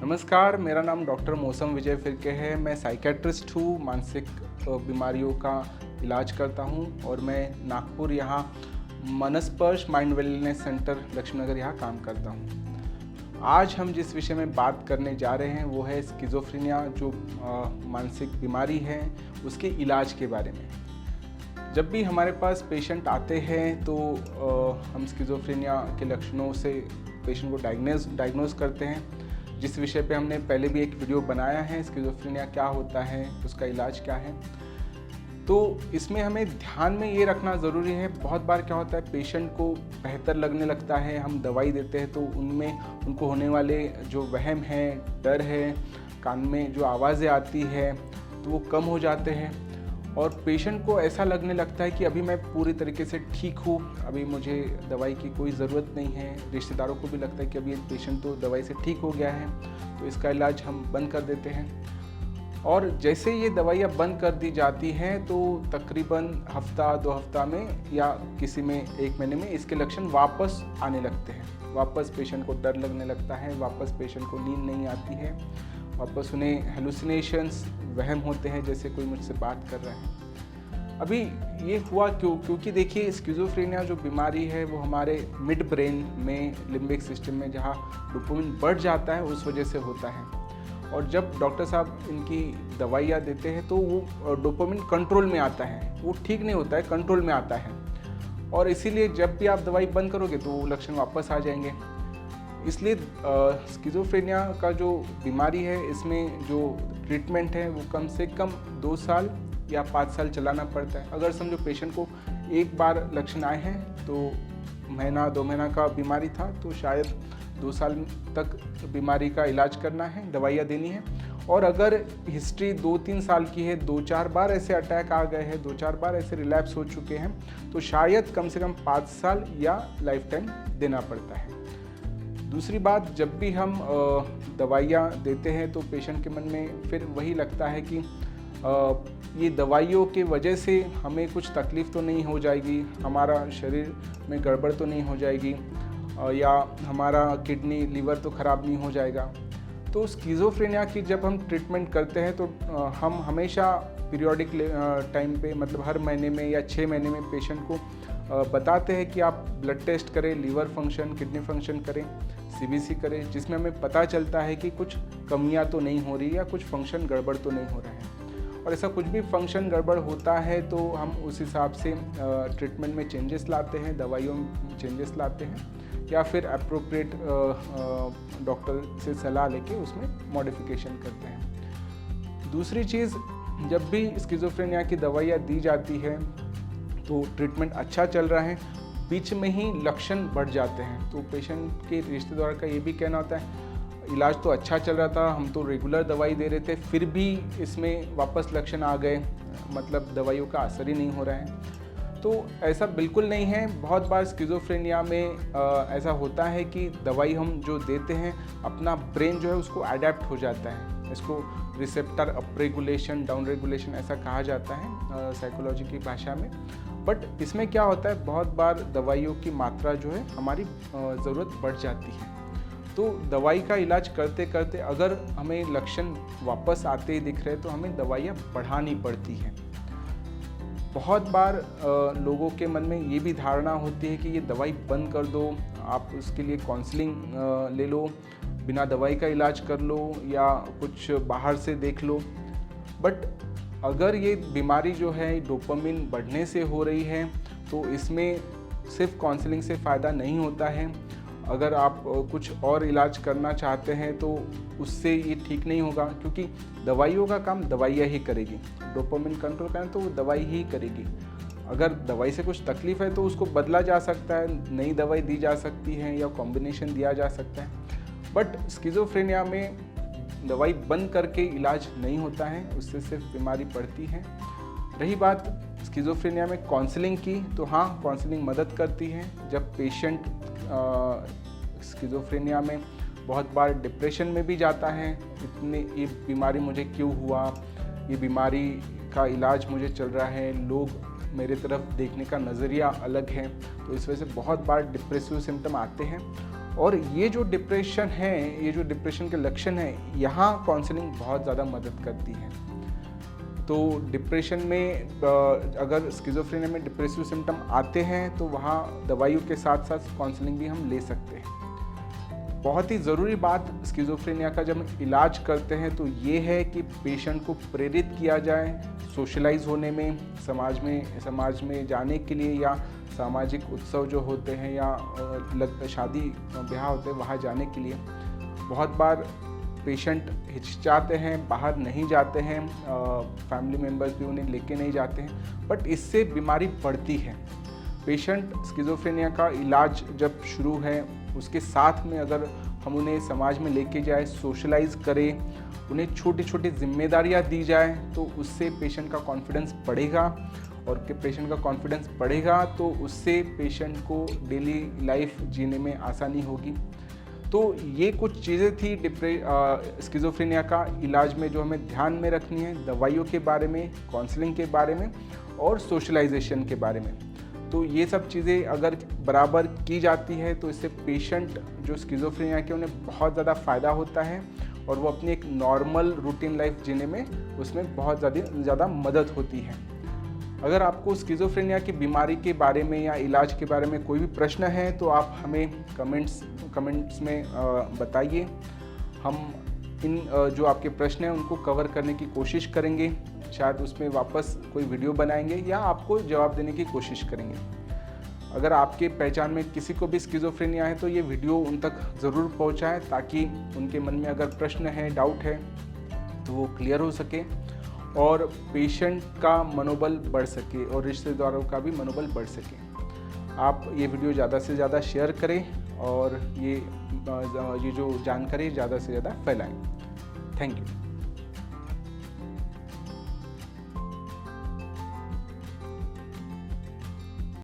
नमस्कार, मेरा नाम डॉक्टर मौसम विजय फिरके है। मैं साइकेट्रिस्ट हूँ, मानसिक बीमारियों का इलाज करता हूँ और मैं नागपुर यहाँ मनस्पर्श माइंड वेलनेस सेंटर लक्ष्मीनगर यहाँ काम करता हूँ। आज हम जिस विषय में बात करने जा रहे हैं वो है स्किज़ोफ्रेनिया, जो मानसिक बीमारी है उसके इलाज के बारे में। जब भी हमारे पास पेशेंट आते हैं तो हम स्किज़ोफ्रेनिया के लक्षणों से पेशेंट को डायग्नोज करते हैं, जिस विषय पे हमने पहले भी एक वीडियो बनाया है, स्किज़ोफ्रेनिया क्या होता है, उसका इलाज क्या है। तो इसमें हमें ध्यान में ये रखना ज़रूरी है। बहुत बार क्या होता है, पेशेंट को बेहतर लगने लगता है, हम दवाई देते हैं तो उनमें उनको होने वाले जो वहम है, डर है, कान में जो आवाज़ें आती है तो वो कम हो जाते हैं और पेशेंट को ऐसा लगने लगता है कि अभी मैं पूरी तरीके से ठीक हूँ, अभी मुझे दवाई की कोई ज़रूरत नहीं है। रिश्तेदारों को भी लगता है कि अभी पेशेंट तो दवाई से ठीक हो गया है, तो इसका इलाज हम बंद कर देते हैं। और जैसे ये दवाइयाँ बंद कर दी जाती हैं तो तकरीबन हफ्ता 2 हफ्ता में या किसी में 1 महीने में इसके लक्षण वापस आने लगते हैं। वापस पेशेंट को डर लगने लगता है, वापस पेशेंट को नींद नहीं आती है, वापस उन्हें हेलुसिनेशंस, वहम होते हैं जैसे कोई मुझसे बात कर रहा है। अभी ये हुआ क्योंकि देखिए, स्किज़ोफ्रेनिया जो बीमारी है वो हमारे मिड ब्रेन में, लिम्बिक सिस्टम में जहाँ डोपामिन बढ़ जाता है उस वजह से होता है। और जब डॉक्टर साहब इनकी दवाइयाँ देते हैं तो वो डोपामिन कंट्रोल में आता है, वो ठीक नहीं होता है, कंट्रोल में आता है। और इसीलिए जब भी आप दवाई बंद करोगे तो वो लक्षण वापस आ जाएंगे। इसलिए स्किज़ोफ्रेनिया का जो बीमारी है, इसमें जो ट्रीटमेंट है वो कम से कम 2 साल या 5 साल चलाना पड़ता है। अगर समझो पेशेंट को एक बार लक्षण आए हैं तो महीना 2 महीना का बीमारी था तो शायद 2 साल तक बीमारी का इलाज करना है, दवाइयाँ देनी है। और अगर हिस्ट्री 2-3 साल की है, 2-4 बार ऐसे अटैक आ गए हैं, 2-4 बार ऐसे रिलैप्स हो चुके हैं, तो शायद कम से कम 5 साल या लाइफ टाइम देना पड़ता है। दूसरी बात, जब भी हम दवाइयाँ देते हैं तो पेशेंट के मन में फिर वही लगता है कि ये दवाइयों के वजह से हमें कुछ तकलीफ़ तो नहीं हो जाएगी, हमारा शरीर में गड़बड़ तो नहीं हो जाएगी, या हमारा किडनी लीवर तो ख़राब नहीं हो जाएगा। तो स्किज़ोफ्रेनिया की जब हम ट्रीटमेंट करते हैं तो हम हमेशा पीरियोडिक टाइम पे, मतलब हर महीने में या 6 महीने में पेशेंट को बताते हैं कि आप ब्लड टेस्ट करें, लीवर फंक्शन, किडनी फंक्शन करें, सीबीसी करें, जिसमें हमें पता चलता है कि कुछ कमियां तो नहीं हो रही या कुछ फंक्शन गड़बड़ तो नहीं हो रहा है। और ऐसा कुछ भी फंक्शन गड़बड़ होता है तो हम उस हिसाब से ट्रीटमेंट में चेंजेस लाते हैं, दवाइयों में चेंजेस लाते हैं, या फिर अप्रोप्रिएट डॉक्टर से सलाह लेके उसमें मॉडिफिकेशन करते हैं। दूसरी चीज़, जब भी स्किज़ोफ्रेनिया की दवाइयाँ दी जाती है तो ट्रीटमेंट अच्छा चल रहा है, बीच में ही लक्षण बढ़ जाते हैं तो पेशेंट के रिश्तेदार का ये भी कहना होता है, इलाज तो अच्छा चल रहा था, हम तो रेगुलर दवाई दे रहे थे, फिर भी इसमें वापस लक्षण आ गए, मतलब दवाइयों का असर ही नहीं हो रहा है। तो ऐसा बिल्कुल नहीं है। बहुत बार स्किज़ोफ्रेनिया में ऐसा होता है कि दवाई हम जो देते हैं, अपना ब्रेन जो है उसको अडेप्ट हो जाता है, इसको receptor up regulation, down regulation ऐसा कहा जाता है साइकोलॉजी की भाषा में। बट इसमें क्या होता है, बहुत बार दवाइयों की मात्रा जो है हमारी ज़रूरत बढ़ जाती है, तो दवाई का इलाज करते करते अगर हमें लक्षण वापस आते ही दिख रहे तो हमें दवाइयाँ बढ़ानी पड़ती हैं। बहुत बार लोगों के मन में ये भी धारणा होती है कि ये दवाई बंद कर दो, आप उसके लिए काउंसलिंग ले लो, बिना दवाई का इलाज कर लो या कुछ बाहर से देख लो। बट अगर ये बीमारी जो है डोपामिन बढ़ने से हो रही है तो इसमें सिर्फ काउंसलिंग से फ़ायदा नहीं होता है। अगर आप कुछ और इलाज करना चाहते हैं तो उससे ये ठीक नहीं होगा, क्योंकि दवाइयों का काम दवाइयाँ ही करेगी। डोपामिन कंट्रोल करें तो वो दवाई ही करेगी। अगर दवाई से कुछ तकलीफ़ है तो उसको बदला जा सकता है, नई दवाई दी जा सकती है या कॉम्बिनेशन दिया जा सकता है। बट स्किज़ोफ्रेनिया में दवाई बंद करके इलाज नहीं होता है, उससे सिर्फ बीमारी बढ़ती है। रही बात स्किज़ोफ्रेनिया में काउंसलिंग की, तो हाँ, काउंसलिंग मदद करती है। जब पेशेंट स्किज़ोफ्रेनिया में बहुत बार डिप्रेशन में भी जाता है, ये बीमारी मुझे क्यों हुआ, ये बीमारी का इलाज मुझे चल रहा है, लोग मेरे तरफ देखने का नज़रिया अलग है, तो इस वजह से बहुत बार डिप्रेसिव सिम्टम आते हैं। और ये जो डिप्रेशन है, ये जो डिप्रेशन के लक्षण हैं, यहाँ काउंसलिंग बहुत ज़्यादा मदद करती है। तो डिप्रेशन में अगर स्किज़ोफ्रेनिया में डिप्रेसिव सिम्टम आते हैं तो वहाँ दवाइयों के साथ साथ काउंसलिंग भी हम ले सकते हैं। बहुत ही ज़रूरी बात स्किज़ोफ्रेनिया का जब हम इलाज करते हैं तो ये है कि पेशेंट को प्रेरित किया जाए सोशलाइज होने में, समाज में जाने के लिए, या सामाजिक उत्सव जो होते हैं या शादी ब्याह होते हैं वहाँ जाने के लिए। बहुत बार पेशेंट हिचकिचाते हैं, बाहर नहीं जाते हैं, फैमिली मेम्बर्स भी उन्हें लेके नहीं जाते हैं, बट इससे बीमारी बढ़ती है। पेशेंट स्किज़ोफ्रेनिया का इलाज जब शुरू है उसके साथ में अगर हम उन्हें समाज में लेके जाए, सोशलाइज करें, उन्हें छोटी छोटी जिम्मेदारियां दी जाए तो उससे पेशेंट का कॉन्फिडेंस बढ़ेगा, और पेशेंट का कॉन्फिडेंस बढ़ेगा तो उससे पेशेंट को डेली लाइफ जीने में आसानी होगी। तो ये कुछ चीज़ें थी स्किज़ोफ्रेनिया का इलाज में जो हमें ध्यान में रखनी है, दवाइयों के बारे में, काउंसलिंग के बारे में और सोशलाइजेशन के बारे में। तो ये सब चीज़ें अगर बराबर की जाती है तो इससे पेशेंट जो स्किज़ोफ्रेनिया के उन्हें बहुत ज़्यादा फ़ायदा होता है और वो अपनी एक नॉर्मल रूटीन लाइफ जीने में उसमें बहुत ज़्यादा मदद होती है। अगर आपको स्किज़ोफ्रेनिया की बीमारी के बारे में या इलाज के बारे में कोई भी प्रश्न है तो आप हमें कमेंट्स में बताइए। हम इन जो आपके प्रश्न हैं उनको कवर करने की कोशिश करेंगे, शायद उसमें वापस कोई वीडियो बनाएंगे या आपको जवाब देने की कोशिश करेंगे। अगर आपके पहचान में किसी को भी स्किज़ोफ्रेनिया है तो ये वीडियो उन तक ज़रूर पहुंचाएं ताकि उनके मन में अगर प्रश्न है, डाउट है तो वो क्लियर हो सके और पेशेंट का मनोबल बढ़ सके और रिश्तेदारों का भी मनोबल बढ़ सके। आप ये वीडियो ज़्यादा से ज़्यादा शेयर करें और ये जो जानकारी ज़्यादा से ज़्यादा फैलाएं। Thank you.